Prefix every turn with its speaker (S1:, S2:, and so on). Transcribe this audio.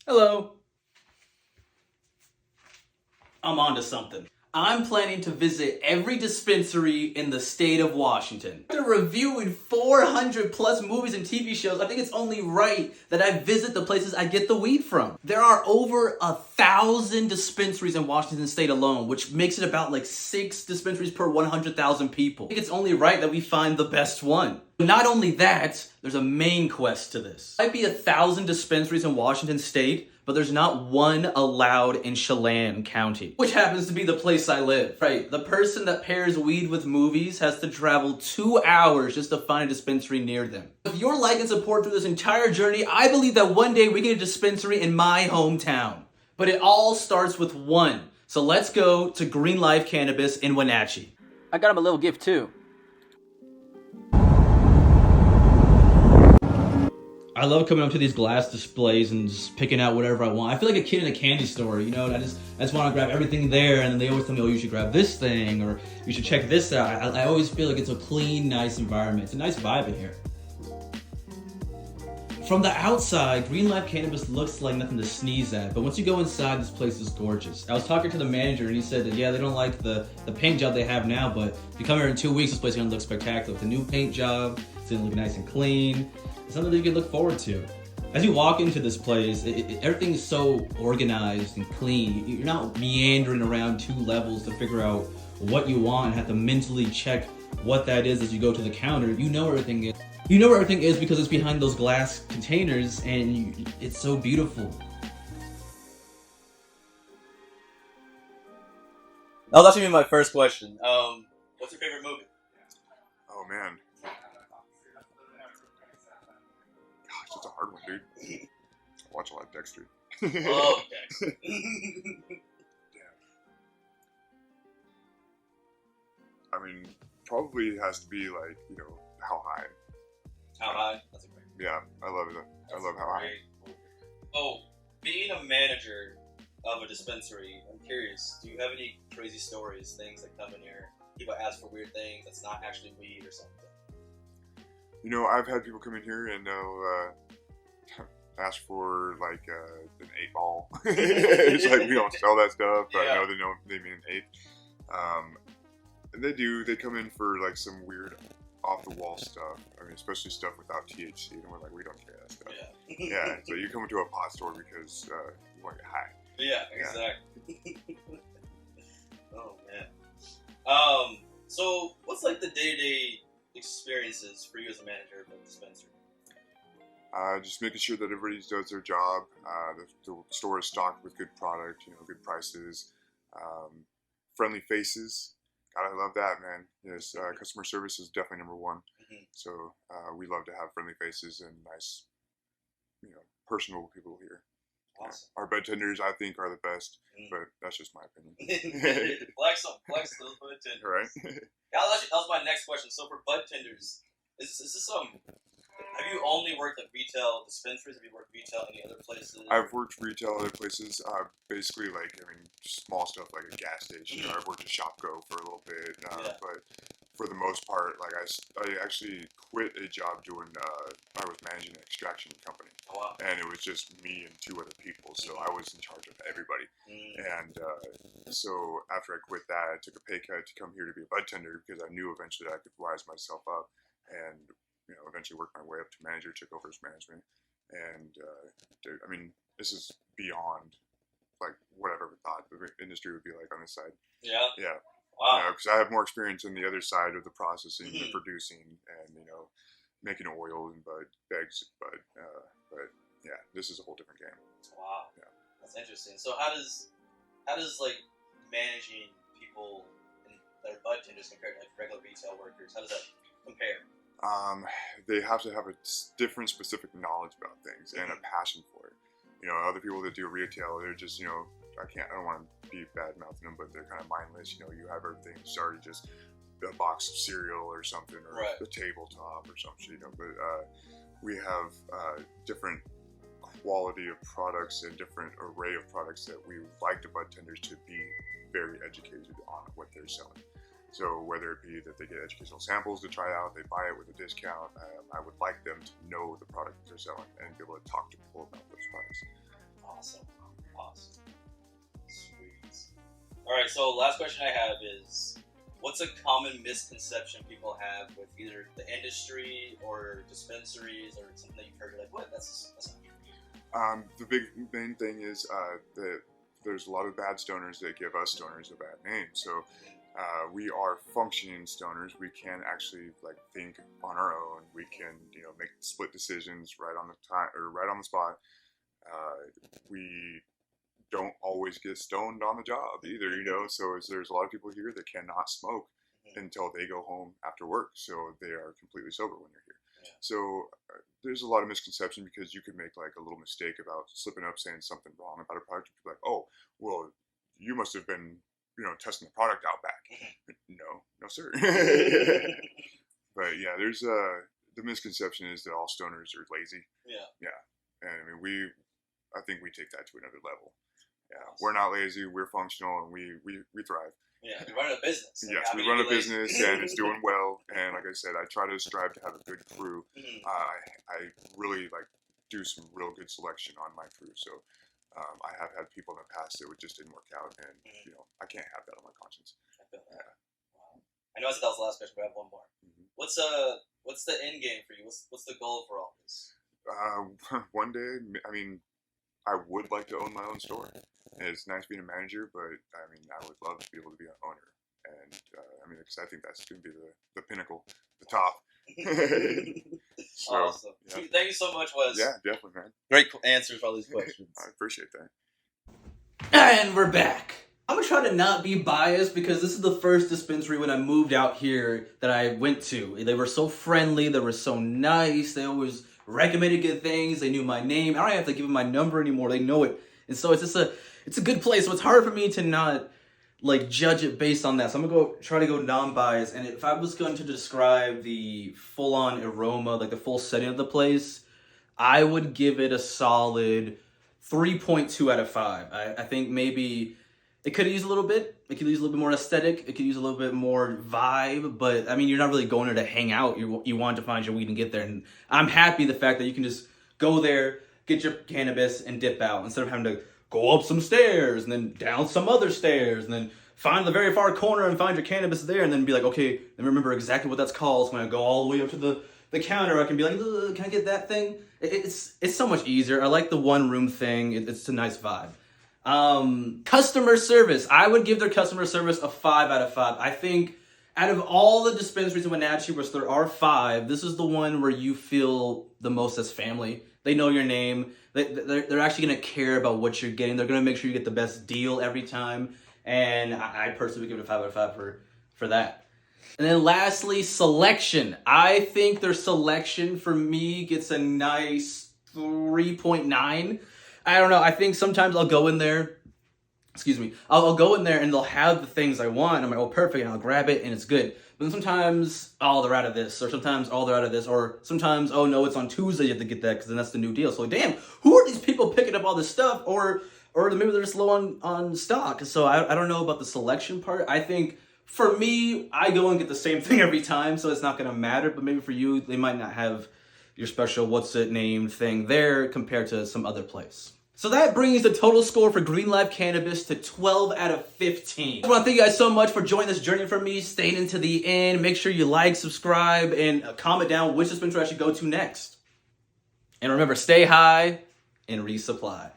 S1: Hello. I'm onto something. I'm planning to visit every dispensary in the state of Washington. After reviewing 400 plus movies and TV shows, I think it's only right that I visit the places I get the weed from. There are over 1,000 dispensaries in Washington state alone, which makes it about like 6 dispensaries per 100,000 people. I think it's only right that we find the best one. Not only that, there's a main quest to this. There might be 1,000 dispensaries in Washington state, but there's not one allowed in Chelan County, which happens to be the place I live. Right, the person that pairs weed with movies has to travel 2 hours just to find a dispensary near them. With your like and support through this entire journey, I believe that one day we get a dispensary in my hometown. But it all starts with one. So let's go to Green Life Cannabis in Wenatchee. I got him a little gift too. I love coming up to these glass displays and just picking out whatever I want. I feel like a kid in a candy store, you know, and I just want to grab everything there, and then they always tell me, oh, you should grab this thing, or you should check this out. I always feel like it's a clean, nice environment. It's a nice vibe in here. From the outside, Green Life Cannabis looks like nothing to sneeze at, but once you go inside, this place is gorgeous. I was talking to the manager, and he said that, yeah, they don't like the paint job they have now, but if you come here in 2 weeks, this place is going to look spectacular. With the new paint job, it's going to look nice and clean. It's something that you can look forward to. As you walk into this place, everything is so organized and clean. You're not meandering around 2 levels to figure out what you want and have to mentally check what that is as you go to the counter. You know where everything is. You know where everything is because it's behind those glass containers, and it's so beautiful. That was actually my first question. What's your favorite movie?
S2: Oh man. Gosh, that's a hard one, dude. I watch a lot of Dexter.
S1: Oh, okay.
S2: I mean, probably it has to be like, you know, How High.
S1: How High? That's a great movie.
S2: Yeah, I love it. I love How High.
S1: Oh, being a manager of a dispensary, I'm curious, do you have any crazy stories, things that come in here? People ask for weird things that's not actually weed or something?
S2: You know, I've had people come in here and they'll ask for like an 8-ball. It's like we don't sell that stuff, but I know they mean an 8. And they come in for like some weird off-the-wall stuff. I mean, especially stuff without THC, and we're like, we don't care that stuff.
S1: Yeah.
S2: Yeah, so you come into a pot store because you want to get high.
S1: Yeah, exactly. Oh, man. So what's like the day-to-day experiences for you as a manager of a dispensary?
S2: Just making sure that everybody does their job. The store is stocked with good product, you know, good prices, friendly faces. God, I love that, man. Yes, customer service is definitely number one. Mm-hmm. So we love to have friendly faces and nice, you know, personable people here.
S1: Awesome.
S2: Our bud tenders, I think, are the best, but that's just my opinion.
S1: Flex those bud tenders.
S2: Right.
S1: Yeah, that was my next question. So for bud tenders, is this have you only worked at retail dispensaries? Have you worked retail any other places?
S2: I've worked retail other places. Basically, like, I mean, small stuff like a gas station. Mm-hmm. I've worked at ShopGo for a little bit, but for the most part, like, I actually quit a job doing. I was managing an extraction company, and it was just me and 2 other people. So I was in charge of everybody. And so after I quit that, I took a pay cut to come here to be a bud tender because I knew eventually that I could rise myself up and, you know, eventually work my way up to manager, took over as management. And, dude, I mean, this is beyond, like, what I've ever thought the industry would be like on this side.
S1: Yeah?
S2: Yeah.
S1: Wow.
S2: You know, because I have more experience on the other side of the processing, the producing, and, you know, making oil and bags, but yeah, this is a whole different game.
S1: Wow.
S2: Yeah.
S1: That's interesting. So how does like managing people that are bud tenders compared to like regular retail workers, how does that compare?
S2: They have to have a different specific knowledge about things and a passion for it. You know, other people that do retail, they're just, you know, I don't want to be bad mouthing them, but they're kind of mindless. You know, you have everything started just a box of cereal or something, or a tabletop or something, you know, but we have different quality of products and different array of products that we would like the bud tenders to be very educated on what they're selling. So whether it be that they get educational samples to try out, they buy it with a discount, I would like them to know the product that they're selling and be able to talk to people about those products.
S1: right, so last question I have is, what's a common misconception people have with either the industry or dispensaries or something that you've heard? You're like, what? That's not true.
S2: The big main thing is that there's a lot of bad stoners that give us stoners a bad name. So we are functioning stoners. We can actually like think on our own. We can make split decisions right on the time or right on the spot. We don't always get stoned on the job either, so there's a lot of people here that cannot smoke until they go home after work, so they are completely sober when they're here. Yeah. So there's a lot of misconception because you could make like a little mistake about slipping up saying something wrong about a product. You'd be like, oh, well, you must have been testing the product out back. No sir. But yeah, there's the misconception is that all stoners are lazy. Yeah, and I mean I think we take that to another level. Yeah, awesome. We're not lazy. We're functional, and we thrive. Yeah, we run a business. Yes, we run a business, and it's doing well. And like I said, I try to strive to have a good crew. I really do some real good selection on my crew. So I have had people in the past that just didn't work out, and I can't have that on my conscience. I feel that. Yeah. Wow. I know I said that was the last question, but I have one more. What's the end game for you? What's the goal for all this? One day, I mean, I would like to own my own store. And it's nice being a manager, but I mean, I would love to be able to be an owner. And because I think that's going to be the pinnacle, the top. So, awesome. Yeah. Thank you so much, Wes. Yeah, definitely, man. Great answers for all these questions. I appreciate that.
S1: And we're back. I'm going to try to not be biased because this is the first dispensary when I moved out here that I went to. They were so friendly. They were so nice. They always recommended good things. They knew my name. I don't have to give them my number anymore. They know it. And so it's a good place. So it's hard for me to not judge it based on that. So I'm gonna try to go non-biased. And if I was going to describe the full-on aroma, the full setting of the place, I would give it a solid 3.2 out of 5. I think maybe it could use a little bit. It could use a little bit more aesthetic. It could use a little bit more vibe. But I mean, you're not really going there to hang out. You want to find your weed and get there. And I'm happy the fact that you can just go there, get your cannabis, and dip out instead of having to go up some stairs and then down some other stairs and then find the very far corner and find your cannabis there and then be like, okay, then remember exactly what that's called. So when I go all the way up to the counter, I can be like, can I get that thing? It's so much easier. I like the one room thing. It's a nice vibe. Customer service. I would give their customer service a 5 out of 5. I think out of all the dispensaries in Wenatchee, which there are 5, this is the one where you feel the most as family. They know your name. They're actually going to care about what you're getting. They're going to make sure you get the best deal every time. And I personally would give it a 5 out of 5 for that. And then lastly, selection. I think their selection for me gets a nice 3.9. I don't know. I think sometimes I'll go in there. I'll go in there and they'll have the things I want. I'm like, oh, perfect. And I'll grab it and it's good. But then sometimes, oh, they're out of this. Or sometimes, oh, they're out of this. Or sometimes, oh, no, it's on Tuesday. You have to get that because then that's the new deal. So, damn, who are these people picking up all this stuff? Or maybe they're just low on stock. So I don't know about the selection part. I think for me, I go and get the same thing every time. So it's not going to matter. But maybe for you, they might not have your special what's it named thing there compared to some other place. So that brings the total score for Green Life Cannabis to 12 out of 15. I want to thank you guys so much for joining this journey for me, staying into the end. Make sure you like, subscribe, and comment down which dispensary I should go to next. And remember, stay high and resupply.